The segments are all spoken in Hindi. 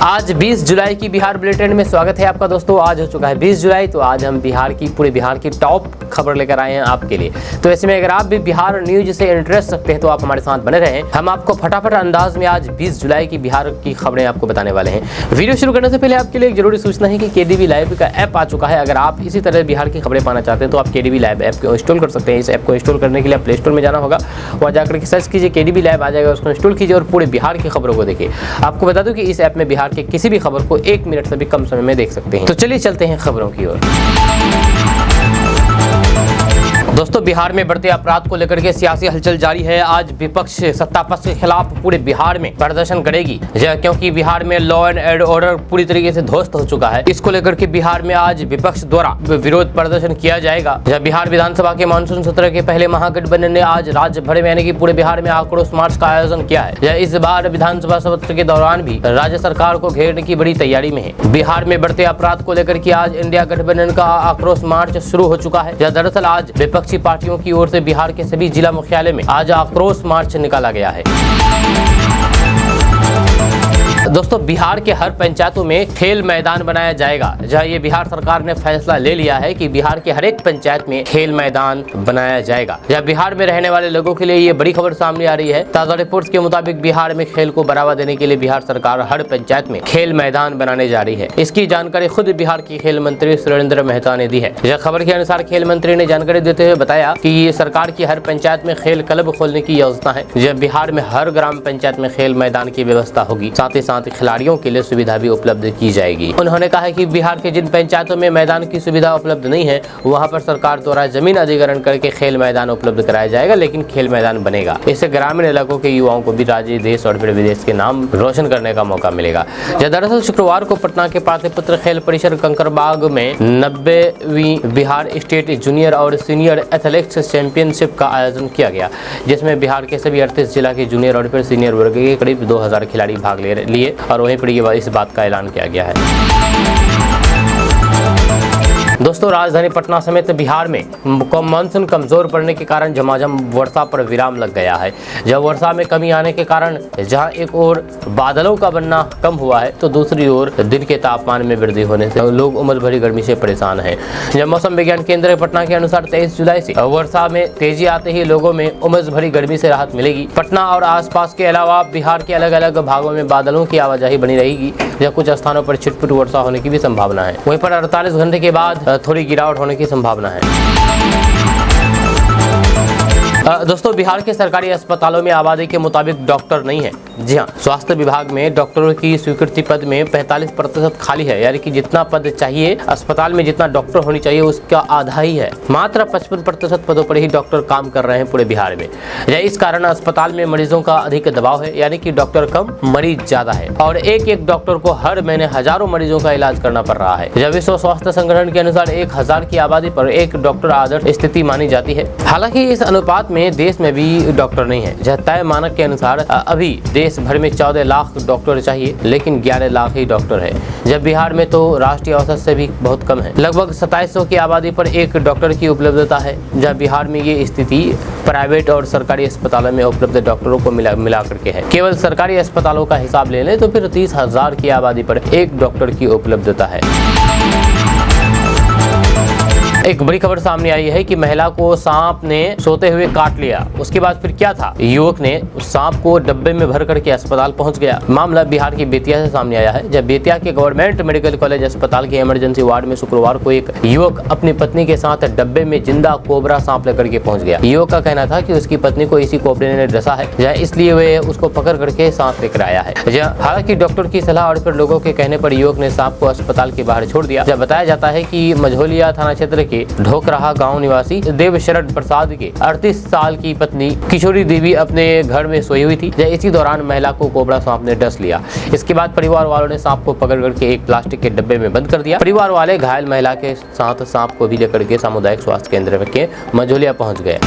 आज 20 जुलाई की बिहार बुलेटिन में स्वागत है आपका दोस्तों। आज हो चुका है 20 जुलाई, तो आज हम पूरे बिहार की टॉप खबर लेकर आए हैं आपके लिए। तो ऐसे में अगर आप भी बिहार न्यूज से इंटरेस्ट रखते हैं तो आप हमारे साथ बने रहें। हम आपको फटाफट अंदाज में आज 20 जुलाई की बिहार की खबरें आपको बताने वाले हैं। वीडियो शुरू करने से पहले आपके लिए एक जरूरी सूचना है कि केडीवी लाइव का ऐप आ चुका है। अगर आप इसी तरह बिहार की खबरें पाना चाहते हैं तो आप केडीवी लाइव ऐप को इंस्टॉल कर सकते हैं। इस ऐप को इंस्टॉल करने के लिए प्ले स्टोर में जाना होगा, वहाँ जाकर के सर्च कीजिए, केडीवी लाइव आ जाएगा, उसको इंस्टॉल कीजिए और पूरे बिहार की खबरों को देखिए। आपको बता दूं कि इस ऐप में बिहार के किसी भी खबर को 1 मिनट से भी कम समय में देख सकते हैं। तो चलिए चलते हैं खबरों की ओर। दोस्तों, बिहार में बढ़ते अपराध को लेकर के सियासी हलचल जारी है। आज विपक्ष सत्ता पक्ष के खिलाफ पूरे बिहार में प्रदर्शन करेगी, क्योंकि बिहार में लॉ एंड ऑर्डर पूरी तरीके से ध्वस्त हो चुका है। इसको लेकर के बिहार में आज विपक्ष द्वारा विरोध प्रदर्शन किया जाएगा। बिहार विधानसभा के मानसून सत्र के पहले महागठबंधन ने आज राज्य भर में यानी कि पूरे बिहार में आक्रोश मार्च का आयोजन किया है। इस बार विधानसभा सत्र के दौरान भी राज्य सरकार को घेरने की बड़ी तैयारी में है। बिहार में बढ़ते अपराध को लेकर के आज इंडिया गठबंधन का आक्रोश मार्च शुरू हो चुका है। दरअसल आज विपक्षी पार्टियों की ओर से बिहार के सभी जिला मुख्यालय में आज आक्रोश मार्च निकाला गया है। दोस्तों, बिहार के हर पंचायतों में खेल मैदान बनाया जाएगा। जहां ये बिहार सरकार ने फैसला ले लिया है कि बिहार के हर एक पंचायत में खेल मैदान बनाया जाएगा। जहां बिहार में रहने वाले लोगों के लिए ये बड़ी खबर सामने आ रही है। ताजा रिपोर्ट्स के मुताबिक बिहार में खेल को बढ़ावा देने के लिए बिहार सरकार हर पंचायत में खेल मैदान बनाने जा रही है। इसकी जानकारी खुद बिहार के खेल मंत्री सुरेंद्र मेहता ने दी है। यह खबर के अनुसार खेल मंत्री ने जानकारी देते हुए बताया कि सरकार की हर पंचायत में खेल क्लब खोलने की योजना है। जब बिहार में हर ग्राम पंचायत में खेल मैदान की व्यवस्था होगी, साथ ही खिलाड़ियों के लिए सुविधा भी उपलब्ध की जाएगी। उन्होंने कहा कि बिहार के जिन पंचायतों में मैदान की सुविधा उपलब्ध नहीं है, वहां पर सरकार द्वारा जमीन अधिग्रहण करके खेल मैदान उपलब्ध कराया जाएगा, लेकिन खेल मैदान बनेगा। इससे ग्रामीण इलाकों के युवाओं को भी राज्य, देश और फिर विदेश के नाम रोशन करने का मौका मिलेगा। दरअसल शुक्रवार को पटना के पाटलिपुत्र खेल परिसर कंकरबाग में 90वीं बिहार स्टेट जूनियर और सीनियर एथलेटिक्स चैंपियनशिप का आयोजन किया गया, जिसमें बिहार के सभी 38 जिला के जूनियर और फिर सीनियर वर्ग के करीब 2000 खिलाड़ी भाग लिए और वहीं पर इस बात का ऐलान किया गया है। दोस्तों, राजधानी पटना समेत बिहार में मानसून कमजोर पड़ने के कारण झमाझम वर्षा पर विराम लग गया है। जब वर्षा में कमी आने के कारण जहां एक ओर बादलों का बनना कम हुआ है, तो दूसरी ओर दिन के तापमान में वृद्धि होने से लोग उमस भरी गर्मी से परेशान हैं। जब मौसम विज्ञान केंद्र पटना के अनुसार 23 जुलाई से वर्षा में तेजी आते ही लोगों में उमस भरी गर्मी से राहत मिलेगी। पटना और आसपास के अलावा बिहार के अलग अलग भागों में बादलों की आवाजाही बनी रहेगी, या कुछ स्थानों पर छिटपुट वर्षा होने की भी संभावना है। वहीं पर 48 घंटे के बाद थोड़ी गिरावट होने की संभावना है। दोस्तों, बिहार के सरकारी अस्पतालों में आबादी के मुताबिक डॉक्टर नहीं है। जी हाँ, स्वास्थ्य विभाग में डॉक्टरों की स्वीकृति पद में 45% खाली है, यानी कि जितना पद चाहिए अस्पताल में, जितना डॉक्टर होनी चाहिए उसका आधा ही है। मात्र 55% पदों पर ही डॉक्टर काम कर रहे हैं पूरे बिहार में। इस कारण अस्पताल में मरीजों का अधिक दबाव है, यानी कि डॉक्टर कम मरीज ज्यादा है और एक डॉक्टर को हर महीने हजारों मरीजों का इलाज करना पड़ रहा है। जब विश्व स्वास्थ्य संगठन के अनुसार 1000 की आबादी पर एक डॉक्टर आदर्श स्थिति मानी जाती है। हालांकि इस अनुपात में देश में भी डॉक्टर नहीं है। जहाँ तय मानक के अनुसार अभी देश भर में 14 लाख डॉक्टर चाहिए, लेकिन 11 लाख ही डॉक्टर है। जब बिहार में तो राष्ट्रीय औसत से भी बहुत कम है। लगभग 2700 की आबादी पर एक डॉक्टर की उपलब्धता है। जब बिहार में ये स्थिति प्राइवेट और सरकारी अस्पतालों में उपलब्ध डॉक्टरों को मिला करके है। केवल सरकारी अस्पतालों का हिसाब ले लें तो फिर 30,000 की आबादी पर एक डॉक्टर की उपलब्धता है। एक बड़ी खबर सामने आई है कि महिला को सांप ने सोते हुए काट लिया। उसके बाद फिर क्या था, युवक ने उस सांप को डब्बे में भर करके अस्पताल पहुंच गया। मामला बिहार की बेतिया से सामने आया है। जब बेतिया के गवर्नमेंट मेडिकल कॉलेज अस्पताल के इमरजेंसी वार्ड में शुक्रवार को एक युवक अपनी पत्नी के साथ डब्बे में जिंदा कोबरा सांप लेकर के पहुंच गया। युवक का कहना था कि उसकी पत्नी को इसी कोबरे ने डसा है, इसलिए वे उसको पकड़ करके सांप लेकर आया है। हालांकि डॉक्टर की सलाह और फिर लोगों के कहने पर युवक ने सांप को अस्पताल के बाहर छोड़ दिया। जब बताया जाता है कि मझोलिया थाना क्षेत्र के ढोकराहा गांव निवासी देवशरण प्रसाद के 38 साल की पत्नी किशोरी देवी अपने घर में सोई हुई थी। इसी दौरान महिला को कोबरा सांप ने डस लिया। इसके बाद परिवार वालों ने सांप को पकड़ करके एक प्लास्टिक के डब्बे में बंद कर दिया। परिवार वाले घायल महिला के साथ सांप को भी लेकर के सामुदायिक स्वास्थ्य केंद्र के मझोलिया पहुंच गए।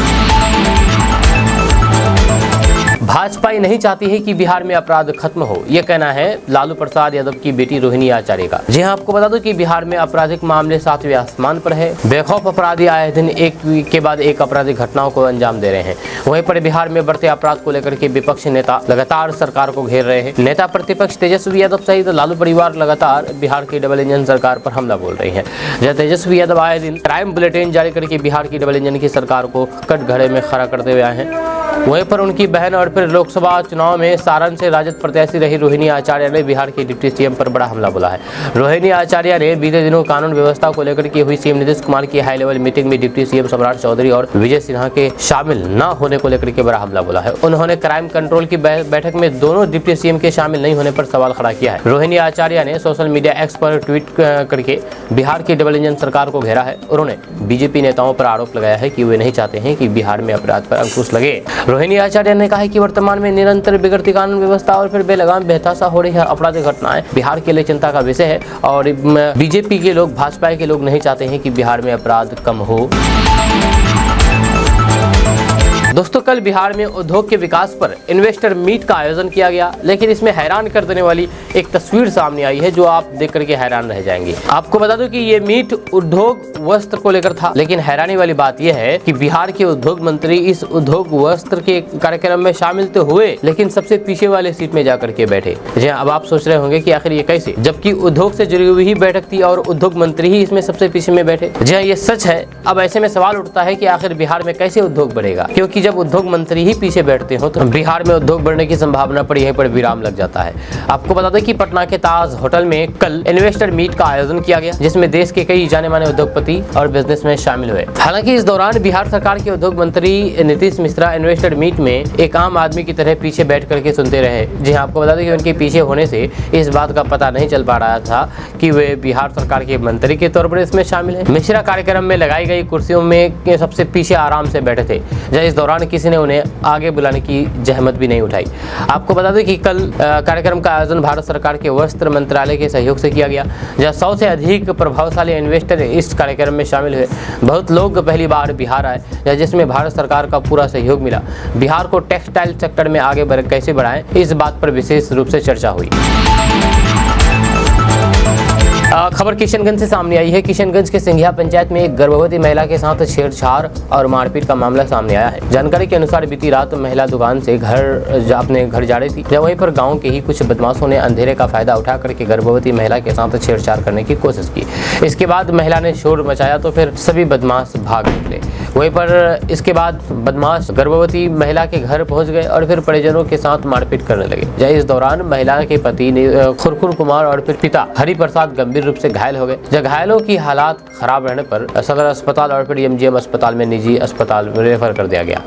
भाजपा नहीं चाहती है कि बिहार में अपराध खत्म हो, यह कहना है लालू प्रसाद यादव की बेटी रोहिणी आचार्य का। जी हां, आपको बता दो कि बिहार में आपराधिक मामले 7वें आसमान पर है। बेखौफ अपराधी आए दिन एक के बाद एक आपराधिक घटनाओं को अंजाम दे रहे हैं। वहीं पर बिहार में बढ़ते अपराध को लेकर के विपक्षी नेता लगातार सरकार को घेर रहे हैं। नेता प्रतिपक्ष तेजस्वी यादव सहित लालू परिवार लगातार बिहार की डबल इंजन सरकार पर हमला बोल रही है। जब तेजस्वी यादव आए दिन क्राइम बुलेटिन जारी करके बिहार की डबल इंजन की सरकार को कटघरे में खड़ा करते हुए आए हैं। वहीं पर उनकी बहन और फिर लोकसभा चुनाव में सारण से राजद प्रत्याशी रही रोहिणी आचार्य ने बिहार के डिप्टी सीएम पर बड़ा हमला बोला है। रोहिणी आचार्य ने बीते दिनों कानून व्यवस्था को लेकर की हुई सीएम नीतीश कुमार की हाई लेवल मीटिंग में डिप्टी सीएम सम्राट चौधरी और विजय सिन्हा के शामिल न होने को लेकर के बड़ा हमला बोला है। उन्होंने क्राइम कंट्रोल की बैठक में दोनों डिप्टी सीएम के शामिल नहीं होने पर सवाल खड़ा किया है। रोहिणी आचार्य ने सोशल मीडिया एक्स पर ट्वीट करके बिहार की डबल इंजन सरकार को घेरा है। उन्होंने बीजेपी नेताओं पर आरोप लगाया है कि वे नहीं चाहते हैं कि बिहार में अपराध पर अंकुश लगे। रोहिणी आचार्य ने कहा है कि वर्तमान में निरंतर बिगड़ती कानून व्यवस्था और फिर बेलगाम बेहताशा हो रही है आपराधिक घटनाएं बिहार के लिए चिंता का विषय है और बीजेपी के लोग, भाजपा के लोग नहीं चाहते हैं कि बिहार में अपराध कम हो। दोस्तों, कल बिहार में उद्योग के विकास पर इन्वेस्टर मीट का आयोजन किया गया, लेकिन इसमें हैरान कर देने वाली एक तस्वीर सामने आई है जो आप देख करके हैरान रह जाएंगे। आपको बता दूं कि ये मीट उद्योग वस्त्र को लेकर था, लेकिन हैरानी वाली बात यह है कि बिहार के उद्योग मंत्री इस उद्योग वस्त्र के कार्यक्रम में शामिल तो हुए, लेकिन सबसे पीछे वाले सीट में जाकर के बैठे। जी अब आप सोच रहे होंगे कि आखिर ये कैसे, जबकि उद्योग से जुड़ी हुई ही बैठक थी और उद्योग मंत्री ही इसमें सबसे पीछे में बैठे। जी ये सच है। अब ऐसे में सवाल उठता है कि आखिर बिहार में कैसे उद्योग बढ़ेगा, क्योंकि जब उद्योग मंत्री ही पीछे बैठते हो तो बिहार में उद्योग बढ़ने की संभावना पर यहीं पर विराम लग जाता है। आपको बता दें कि पटना के ताज होटल में कल इन्वेस्टर मीट का आयोजन किया गया, जिसमें देश के कई जाने माने उद्योगपति और बिजनेसमैन शामिल हुए। हालांकि इस दौरान बिहार सरकार के उद्योग मंत्री नीतीश मिश्रा इन्वेस्टर मीट में एक आम आदमी की तरह पीछे बैठ करके सुनते रहे। जी आपको बता दें कि उनके पीछे होने से इस बात का पता नहीं चल पा रहा था कि वे बिहार सरकार के मंत्री के तौर पर इसमें शामिल है। मिश्रा कार्यक्रम में लगाई गई कुर्सियों में सबसे पीछे आराम से बैठे थे। इस दौरान किसी ने उन्हें आगे बुलाने की जहमत भी नहीं उठाई। आपको बता दें कि कल कार्यक्रम का आयोजन भारत सरकार के वस्त्र मंत्रालय के सहयोग से किया गया, जहां 100 से अधिक प्रभावशाली इन्वेस्टर इस कार्यक्रम में शामिल हुए। बहुत लोग पहली बार बिहार आए, जिसमें भारत सरकार का पूरा सहयोग मिला। बिहार को टेक्सटाइल सेक्टर में आगे कैसे बढ़ाएं, इस बात पर विशेष रूप से चर्चा हुई। खबर किशनगंज से सामने आई है। किशनगंज के सिंघिया पंचायत में एक गर्भवती महिला के साथ छेड़छाड़ और मारपीट का मामला सामने आया है। जानकारी के अनुसार बीती रात महिला दुकान से अपने घर जा रही थी, जब वहीं पर गांव के ही कुछ बदमाशों ने अंधेरे का फायदा उठा करके गर्भवती महिला के साथ छेड़छाड़ करने की कोशिश की। इसके बाद महिला ने शोर मचाया तो फिर सभी बदमाश भाग निकले। वहीं पर इसके बाद बदमाश गर्भवती महिला के घर पहुंच गए और फिर परिजनों के साथ मारपीट करने लगे। इस दौरान महिला के पति खुरखुर कुमार और फिर पिता हरि प्रसाद गंभीर रूप से घायल हो गए। जब घायलों की हालात खराब रहने पर सदर अस्पताल और फिर एमजीएम अस्पताल में निजी अस्पताल में रेफर कर दिया गया।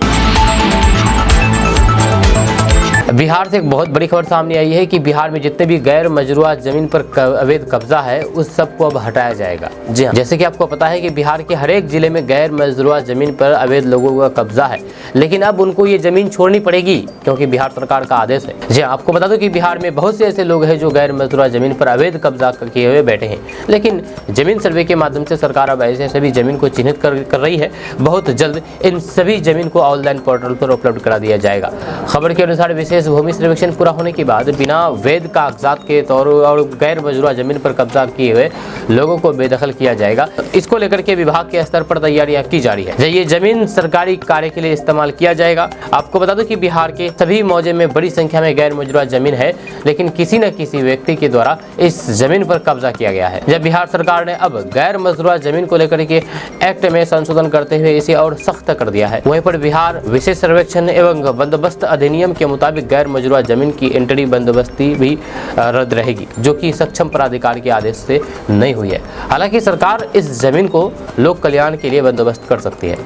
बिहार से एक बहुत बड़ी खबर सामने आई है कि बिहार में जितने भी गैर मजरूआ जमीन पर अवैध कब्जा है उस सबको अब हटाया जाएगा। जी हाँ, जैसे कि आपको पता है कि बिहार के हर एक जिले में गैर मजरूआ जमीन पर अवैध लोगों का कब्जा है, लेकिन अब उनको ये जमीन छोड़नी पड़ेगी क्योंकि बिहार सरकार का आदेश है। जी हाँ, आपको बता दो कि बिहार में बहुत से ऐसे लोग हैं जो गैर मजरूआ जमीन पर अवैध कब्जा किए हुए बैठे हैं, लेकिन जमीन सर्वे के माध्यम से सरकार अब ऐसे सभी जमीन को चिन्हित कर रही है। बहुत जल्द इन सभी जमीन को ऑनलाइन पोर्टल पर उपलब्ध करा दिया जाएगा। खबर के अनुसार विशेष भूमि सर्वेक्षण पूरा होने के बाद बिना वैध कागजात के तौर और गैर मजरूआ जमीन पर कब्जा किए हुए लोगों को बेदखल किया जाएगा। इसको लेकर के विभाग के स्तर पर तैयारियां की जा रही है। ये जमीन सरकारी कार्य के लिए इस्तेमाल किया जाएगा। आपको बता दो कि बिहार के सभी मौजे में बड़ी संख्या में गैर मजरूआ जमीन है, लेकिन किसी न किसी व्यक्ति के द्वारा इस जमीन पर कब्जा किया गया है। जब बिहार सरकार ने अब गैर मजरूआ जमीन को लेकर के एक्ट में संशोधन करते हुए इसे और सख्त कर दिया है। वहीं पर बिहार विशेष सर्वेक्षण एवं बंदोबस्त अधिनियम के मुताबिक गैर मजरूआ जमीन की एंट्री बंदोबस्ती भी रद्द रहेगी, जो कि सक्षम प्राधिकार के आदेश से नहीं हुई है। हालांकि सरकार इस जमीन को लोक कल्याण के लिए बंदोबस्त कर सकती है।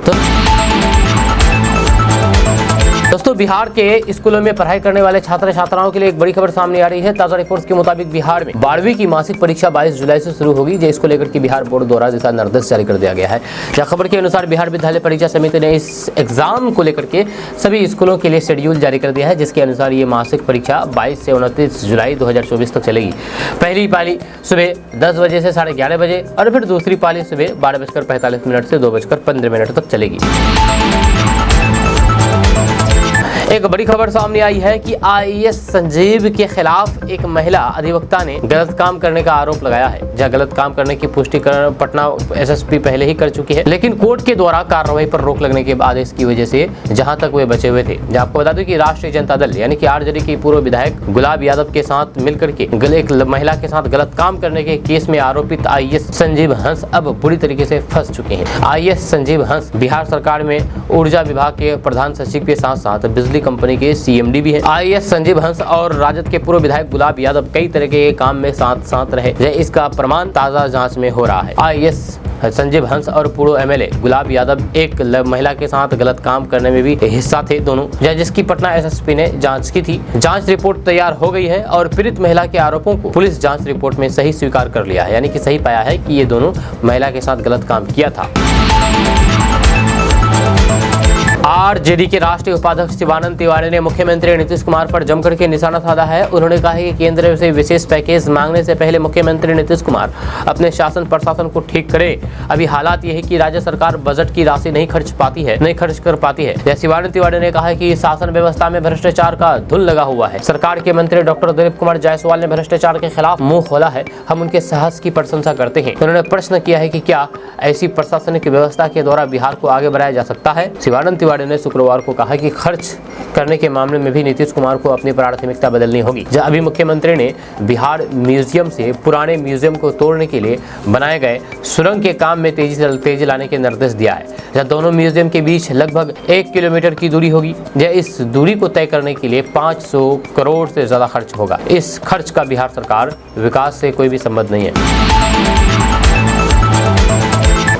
दोस्तों, बिहार के स्कूलों में पढ़ाई करने वाले छात्र छात्राओं के लिए एक बड़ी खबर सामने आ रही है। ताजा रिपोर्ट्स के मुताबिक बिहार में 12वीं की मासिक परीक्षा 22 जुलाई से शुरू होगी, जिसको लेकर के बिहार बोर्ड द्वारा दिशा निर्देश जारी कर दिया गया है। खबर के अनुसार बिहार विद्यालय परीक्षा समिति ने इस एग्जाम को लेकर के सभी स्कूलों के लिए शेड्यूल जारी कर दिया है, जिसके अनुसार ये मासिक परीक्षा 22 से 29 जुलाई 2024 तक चलेगी। पहली पाली सुबह 10 बजे से 11:30 बजे और फिर दूसरी पाली सुबह 12:45 से 2:15 तक चलेगी। एक बड़ी खबर सामने आई है कि आईएएस संजीव के खिलाफ एक महिला अधिवक्ता ने गलत काम करने का आरोप लगाया है। जहां गलत काम करने की पुष्टि पटना एसएसपी पहले ही कर चुकी है, लेकिन कोर्ट के द्वारा कार्रवाई पर रोक लगने के आदेश की वजह से जहां तक वे बचे हुए थे। आपको बता दूं कि राष्ट्रीय जनता दल यानी कि आरजेडी के पूर्व विधायक गुलाब यादव के साथ मिलकर के एक महिला के साथ गलत काम करने के केस में आरोपित आईएएस संजीव हंस अब बुरी तरीके से फंस चुके हैं। आईएएस संजीव हंस बिहार सरकार में ऊर्जा विभाग के प्रधान सचिव के साथ साथ बिजली कंपनी के सीएमडी भी है। आईएएस संजीव हंस और राजद के पूर्व विधायक गुलाब यादव कई तरह के काम में साथ रहे, इसका प्रमाण ताजा जांच में हो रहा है। आईएएस संजीव हंस और पूर्व एमएलए गुलाब यादव एक महिला के साथ गलत काम करने में भी हिस्सा थे दोनों, जिसकी पटना एसएसपी ने जांच की थी। जांच रिपोर्ट तैयार हो गई है और पीड़ित महिला के आरोपों को पुलिस जांच रिपोर्ट में सही स्वीकार कर लिया है, यानी कि सही पाया है कि ये दोनों महिला के साथ गलत काम किया था। आरजेडी के राष्ट्रीय उपाध्यक्ष शिवानंद तिवारी ने मुख्यमंत्री नीतीश कुमार पर जमकर के निशाना साधा है। उन्होंने कहा है कि केंद्र से विशेष पैकेज मांगने से पहले मुख्यमंत्री नीतीश कुमार अपने शासन प्रशासन को ठीक करे। अभी हालात ये है कि राज्य सरकार बजट की राशि नहीं खर्च कर पाती है। शिवानंद तिवारी ने कहा है कि शासन व्यवस्था में भ्रष्टाचार का धुल लगा हुआ है। सरकार के मंत्री डॉक्टर दिलीप कुमार जायसवाल ने भ्रष्टाचार के खिलाफ मुंह खोला है। हम उनके साहस की प्रशंसा करते हैं। उन्होंने प्रश्न किया है कि क्या ऐसी प्रशासनिक व्यवस्था के द्वारा बिहार को आगे बढ़ाया जा सकता है। शिवानंद तिवारी ने शुक्रवार को कहा कि खर्च करने के मामले में भी नीतीश कुमार को अपनी प्राथमिकता बदलनी होगी। जहां अभी मुख्यमंत्री ने बिहार म्यूजियम से पुराने म्यूजियम को तोड़ने के लिए बनाए गए सुरंग के काम में तेजी लाने के निर्देश दिया है। जहां दोनों म्यूजियम के बीच लगभग 1 किलोमीटर की दूरी होगी। इस दूरी को तय करने के लिए 500 करोड़ से ज्यादा खर्च होगा। इस खर्च का बिहार सरकार विकास से कोई भी संबंध नहीं है।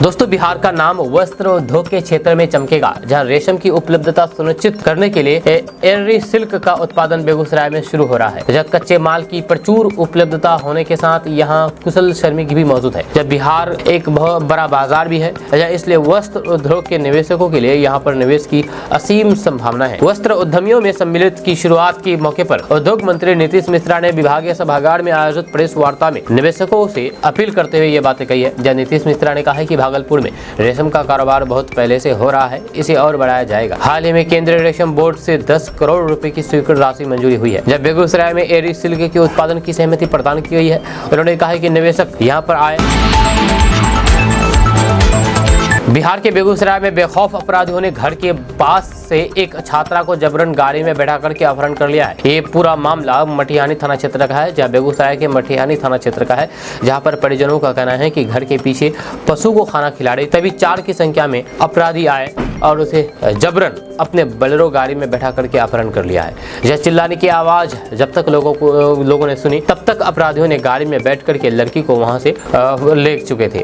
दोस्तों, बिहार का नाम वस्त्र उद्योग के क्षेत्र में चमकेगा। जहां रेशम की उपलब्धता सुनिश्चित करने के लिए एरी सिल्क का उत्पादन बेगूसराय में शुरू हो रहा है। जहां कच्चे माल की प्रचुर उपलब्धता होने के साथ यहां कुशल श्रमिक भी मौजूद है। जब बिहार एक बहुत बड़ा बाजार भी है, इसलिए वस्त्र उद्योग के निवेशकों के लिए यहाँ पर निवेश की असीम संभावना है। वस्त्र उद्यमियों में सम्मिलित की शुरुआत के मौके पर उद्योग मंत्री नीतीश मिश्रा ने विभागीय सभागार में आयोजित प्रेस वार्ता में निवेशकों से अपील करते हुए ये बातें कही है। जहाँ नीतीश मिश्रा ने कहा है कि भागलपुर में रेशम का कारोबार बहुत पहले से हो रहा है, इसे और बढ़ाया जाएगा। हाल ही में केंद्रीय रेशम बोर्ड से 10 करोड़ रुपए की स्वीकृत राशि मंजूरी हुई है। जब बेगूसराय में एरी सिल्क के उत्पादन की सहमति प्रदान की गई है। उन्होंने कहा है कि निवेशक यहां पर आए। बिहार के बेगूसराय में बेखौफ अपराधियों ने घर के पास से एक छात्रा को जबरन गाड़ी में बैठा करके अपहरण कर लिया है। ये पूरा मामला मटिहानी थाना क्षेत्र का है। जहां बेगूसराय के मटिहानी थाना क्षेत्र का है, जहां पर परिजनों का कहना है कि घर के पीछे पशु को खाना खिला रहे, तभी 4 की संख्या में अपराधी आए और उसे जबरन अपने बोलेरो गाड़ी में बैठा करके अपहरण कर लिया है। यह चिल्लाने की आवाज जब तक लोगों ने सुनी, तब तक अपराधियों ने गाड़ी में बैठ करके लड़की को वहां से ले चुके थे।